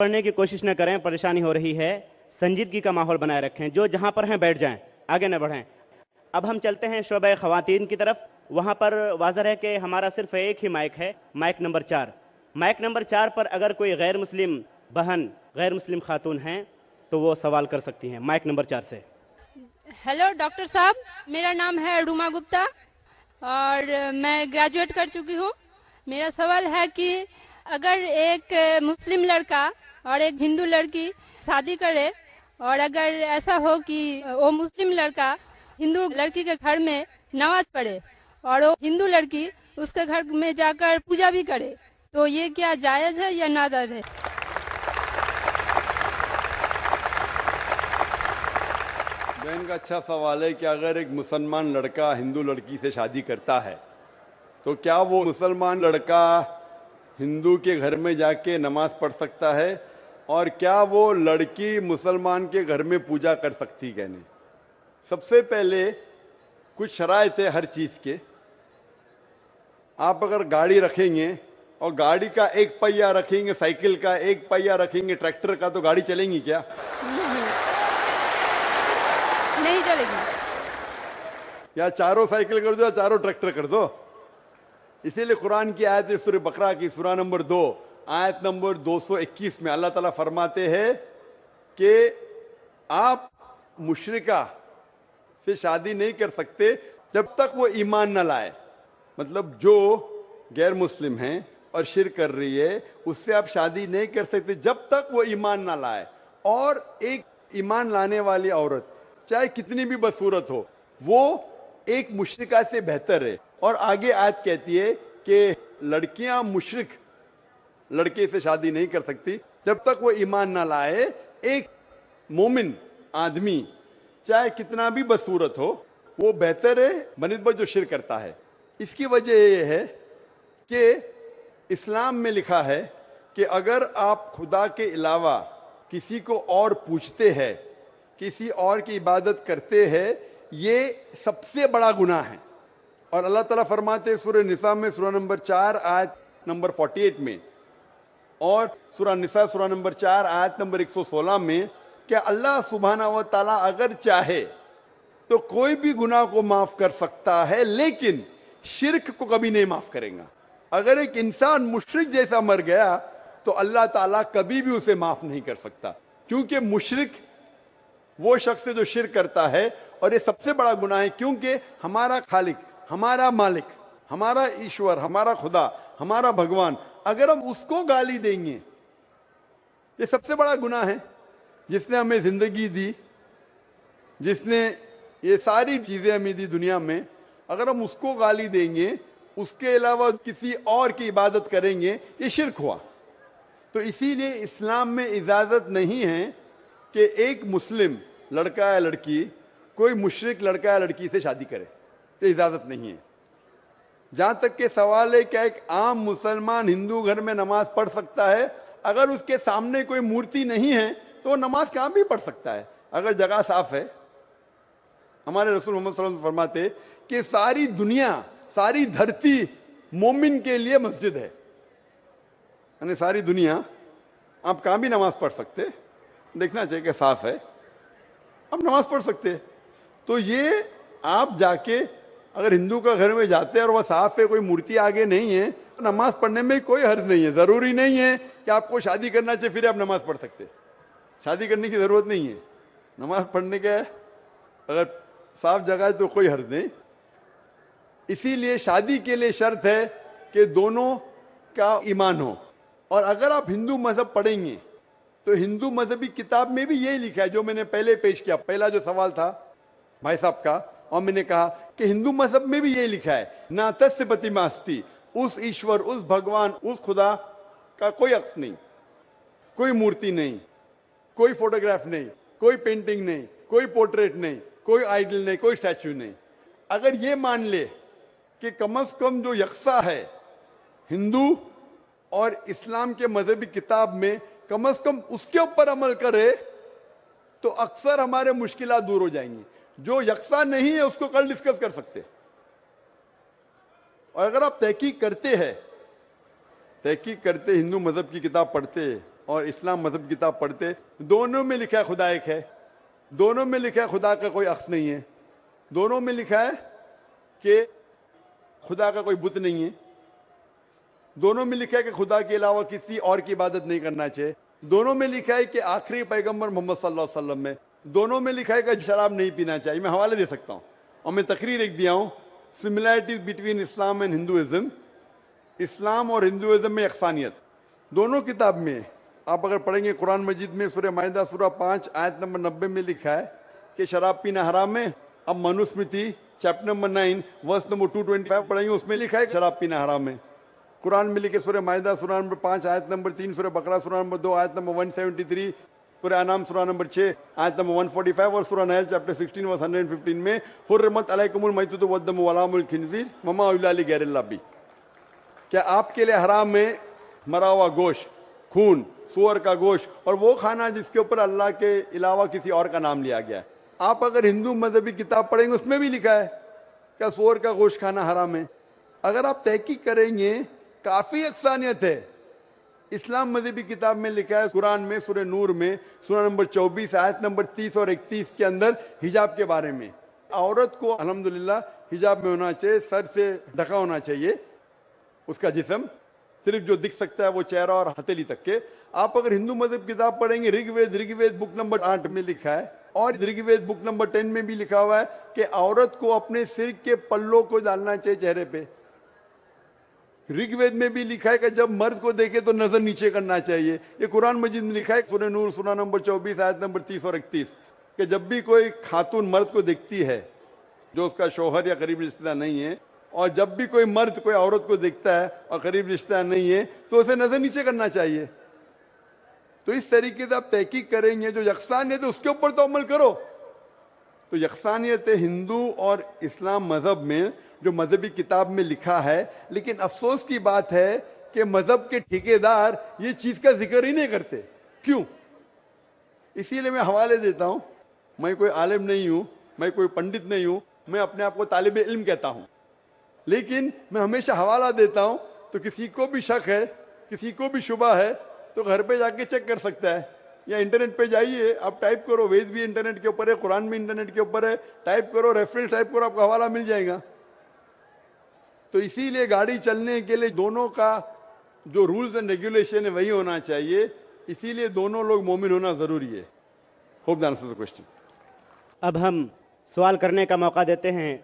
पढ़ने की कोशिश न करें, परेशानी हो रही है। संजीदगी का माहौल बनाए रखें, जो जहाँ पर हैं बैठ जाएं, आगे न बढ़ें। अब हम चलते हैं शोबे ख़वातीन की तरफ। वहाँ पर वाज़ह है कि हमारा सिर्फ एक ही माइक है, माइक नंबर 4। माइक नंबर 4 पर अगर कोई गैर मुस्लिम बहन, गैर मुस्लिम खातून हैं तो वो सवाल कर सकती हैं, माइक नंबर 4 से। हेलो डॉक्टर साहब, मेरा नाम है रुमा गुप्ता और मैं ग्रेजुएट कर चुकी हूँ। मेरा सवाल है कि अगर एक मुस्लिम लड़का और एक हिंदू लड़की शादी करे और अगर ऐसा हो कि वो मुस्लिम लड़का हिंदू लड़की के घर में नमाज पढ़े और वो हिंदू लड़की उसके घर में जाकर पूजा भी करे, तो ये क्या जायज़ है या नाजायज़ है? बहन का अच्छा सवाल है कि अगर एक मुसलमान लड़का हिंदू लड़की से शादी करता है तो क्या वो मुसलमान लड़का हिंदू के घर में जाके नमाज पढ़ सकता है, और क्या वो लड़की मुसलमान के घर में पूजा कर सकती है? नहीं। सबसे पहले कुछ शराइत है हर चीज़ के। आप अगर गाड़ी रखेंगे और गाड़ी का एक पहिया रखेंगे, साइकिल का एक पहिया रखेंगे, ट्रैक्टर का, तो गाड़ी चलेंगी क्या? नहीं चलेगी। या चारों साइकिल कर दो या चारों ट्रैक्टर कर दो। इसीलिए कुरान की आयत है सूरह बकरा की सूरा नंबर 2 आयत नंबर 221 में अल्लाह ताला फरमाते हैं कि आप मुशरिका से शादी नहीं कर सकते जब तक वो ईमान न लाए। मतलब जो गैर मुस्लिम हैं और शिर्क कर रही है उससे आप शादी नहीं कर सकते जब तक वो ईमान ना लाए। और एक ईमान लाने वाली औरत चाहे कितनी भी बदसूरत हो, वो एक मुशरिका से बेहतर है। और आगे आयत कहती है कि लड़कियां मुशरिक लड़के से शादी नहीं कर सकती जब तक वो ईमान ना लाए। एक मोमिन आदमी चाहे कितना भी बदसूरत हो, वो बेहतर है बनिस्बत जो शिर्क करता है। इसकी वजह यह है कि इस्लाम में लिखा है कि अगर आप खुदा के अलावा किसी को और पूछते हैं, किसी और की इबादत करते हैं, ये सबसे बड़ा गुनाह है। और अल्लाह ताला फरमाते हैं सूरह निसा में सूरा नंबर 4 आयत नंबर 48 में, और सूरा निसा सूरा नंबर 4 आयत नंबर 116 में कि अल्लाह सुब्हाना व तआला अगर चाहे तो कोई भी गुनाह को माफ कर सकता है, लेकिन शिर्क को कभी नहीं माफ करेगा। अगर एक इंसान मुशरिक जैसा मर गया तो अल्लाह ताला कभी भी उसे माफ नहीं कर सकता, क्योंकि मुशरिक वो शख्स है जो शिर्क करता है। और ये सबसे बड़ा गुनाह है, क्योंकि हमारा खालिक, हमारा मालिक, हमारा ईश्वर, हमारा खुदा, हमारा भगवान, अगर हम उसको गाली देंगे, ये सबसे बड़ा गुनाह है। जिसने हमें जिंदगी दी, जिसने ये सारी चीजें हमें दी दुनिया में, अगर हम उसको गाली देंगे, उसके अलावा किसी और की इबादत करेंगे, ये शिर्क हुआ। तो इसीलिए इस्लाम में इजाजत नहीं है कि एक मुस्लिम लड़का या लड़की कोई मुशरिक लड़का या लड़की से शादी करे, तो इजाजत नहीं है। जहां तक के सवाल है क्या एक आम मुसलमान हिंदू घर में नमाज पढ़ सकता है? अगर उसके सामने कोई मूर्ति नहीं है तो वो नमाज कहां भी पढ़ सकता है, अगर जगह साफ है। हमारे रसूल मोहम्मद सल्लल्लाहु अलैहि वसल्लम फरमाते कि सारी दुनिया, सारी धरती मोमिन के लिए मस्जिद है। यानी सारी दुनिया आप कहां भी नमाज पढ़ सकते, देखना चाहिए कि साफ है, आप नमाज पढ़ सकते। तो ये आप जाके अगर हिंदू का घर में जाते हैं और वह साफ है, कोई मूर्ति आगे नहीं है, तो नमाज पढ़ने में कोई हर्ज नहीं है। जरूरी नहीं है कि आपको शादी करना चाहिए फिर आप नमाज पढ़ सकते, शादी करने की जरूरत नहीं है। नमाज पढ़ने का अगर साफ जगह है तो कोई हर्ज नहीं। इसीलिए शादी के लिए शर्त है कि दोनों का ईमान हो। और अगर आप हिंदू मजहब पढ़ेंगे तो हिंदू मजहबी किताब में भी यही लिखा है जो मैंने पहले पेश किया, पहला जो सवाल था भाई साहब का, और मैंने कहा कि हिंदू मजहब में भी यही लिखा है, ना तस्य प्रतिमास्ति, उस ईश्वर, उस भगवान, उस खुदा का कोई अक्स नहीं, कोई मूर्ति नहीं, कोई फोटोग्राफ नहीं, कोई पेंटिंग नहीं, कोई पोर्ट्रेट नहीं, कोई आइडल नहीं, कोई स्टैच्यू नहीं। अगर ये मान ले कि कम से कम जो यकसा है हिंदू और इस्लाम के मजहबी किताब में, कम से कम उसके ऊपर अमल करे तो अक्सर हमारे मुश्किलात दूर हो जाएंगी। जो यकसा नहीं है उसको कल डिस्कस कर सकते। और अगर आप तहकीक करते हैं, तहकीक करते, हिंदू मजहब की किताब पढ़ते, اور اسلام مذہب کتاب پڑھتے، دونوں میں لکھا ہے خدا ایک ہے، دونوں میں لکھا ہے خدا کا کوئی عکس نہیں ہے، دونوں میں لکھا ہے کہ خدا کا کوئی بت نہیں ہے، دونوں میں لکھا ہے کہ خدا کے علاوہ کسی اور کی عبادت نہیں کرنا چاہیے، دونوں میں لکھا ہے کہ آخری پیغمبر محمد صلی اللہ علیہ وسلم میں، دونوں میں لکھا ہے کہ شراب نہیں پینا چاہیے۔ میں حوالے دے سکتا ہوں، اور میں تقریر ایک دیا ہوں، similarities between Islam and Hinduism, اسلام اور ہندوازم میں یکسانیت دونوں کتاب میں ہے۔ آپ اگر پڑھیں گے قرآن مجید میں سورہ مائدہ سورہ 5 آیت نمبر 90 میں لکھا ہے کہ شراب پینا حرام ہے۔ اب Manusmriti chapter number 9 verse number 225 پڑھیں گے، اس میں لکھا ہے کہ شراب پینا حرام ہے۔ قرآن میں لکھے سورہ مائدہ سورہ نمبر 5 آیت نمبر 3، سورہ بقرہ سورہ نمبر 2 آیت نمبر 173، سورہ انعام سورہ نمبر 6 آیت نمبر 145 اور سورہ نحل چیپٹر 16 ورس 115 میں حرمت علیکم المیتۃ والدم ولحم الخنزیر وما اہل لغیر اللہ بھی، کیا آپ کے لیے حرام ہے مرا ہوا گوشت، خون، سور کا گوشت اور وہ کھانا جس کے اوپر اللہ کے علاوہ کسی اور کا نام لیا گیا ہے۔ آپ اگر ہندو مذہبی کتاب پڑھیں گے اس میں بھی لکھا ہے کہ سور کا گوشت کھانا حرام ہے۔ اگر آپ تحقیق کریں گے کافی یکسانیت ہے۔ اسلام مذہبی کتاب میں لکھا ہے قرآن میں سورہ نور میں سورہ نمبر 24 آیت نمبر 30 اور 31 کے اندر حجاب کے بارے میں، عورت کو الحمدللہ حجاب میں ہونا چاہیے، سر سے ڈھکا ہونا چاہیے اس کا جسم، صرف جو دکھ سکتا ہے وہ چہرہ اور ہتھیلی تک کے۔ آپ اگر ہندو مذہب کتاب پڑھیں گے رگ وید بک نمبر 8 میں لکھا ہے، اور رگ وید بک نمبر 10 میں بھی لکھا ہوا ہے کہ عورت کو اپنے سر کے پلوں کو ڈالنا چاہیے چہرے پہ۔ رگ وید میں بھی لکھا ہے کہ جب مرد کو دیکھے تو نظر نیچے کرنا چاہیے۔ یہ قرآن مجید میں لکھا ہے سورہ نور سورہ نمبر 24 آیت نمبر 30 اور 31 کہ جب بھی کوئی خاتون مرد کو دیکھتی ہے جو اس کا شوہر یا قریب رشتہ دار نہیں ہے، اور جب بھی کوئی مرد کوئی عورت کو دیکھتا ہے اور قریب رشتہ دار نہیں ہے تو اسے نظر نیچے کرنا چاہیے۔ تو اس طریقے سے آپ تحقیق کریں گے جو یکسانیت ہے اس کے اوپر تو عمل کرو۔ تو یکسانیت ہندو اور اسلام مذہب میں جو مذہبی کتاب میں لکھا ہے، لیکن افسوس کی بات ہے کہ مذہب کے ٹھیکیدار یہ چیز کا ذکر ہی نہیں کرتے۔ کیوں؟ اسی لیے میں حوالے دیتا ہوں، میں کوئی عالم نہیں ہوں، میں کوئی پنڈت نہیں ہوں، میں اپنے آپ کو طالب علم کہتا ہوں، لیکن میں ہمیشہ حوالہ دیتا ہوں، تو کسی کو بھی شک ہے، کسی کو بھی شبہ ہے تو گھر پہ جا کے چیک کر سکتا ہے، یا انٹرنیٹ پہ جائیے، آپ ٹائپ کرو، وید بھی انٹرنیٹ کے اوپر ہے، قرآن بھی انٹرنیٹ کے اوپر ہے، ٹائپ کرو، ریفرنس ٹائپ کرو، آپ کو حوالہ مل جائے گا۔ تو اسی لیے گاڑی چلنے کے لیے دونوں کا جو رولز اینڈ ریگولیشن ہے وہی ہونا چاہیے، اسی لیے دونوں لوگ مومن ہونا ضروری ہے۔ Hope that answers the question. اب ہم سوال کرنے کا موقع دیتے ہیں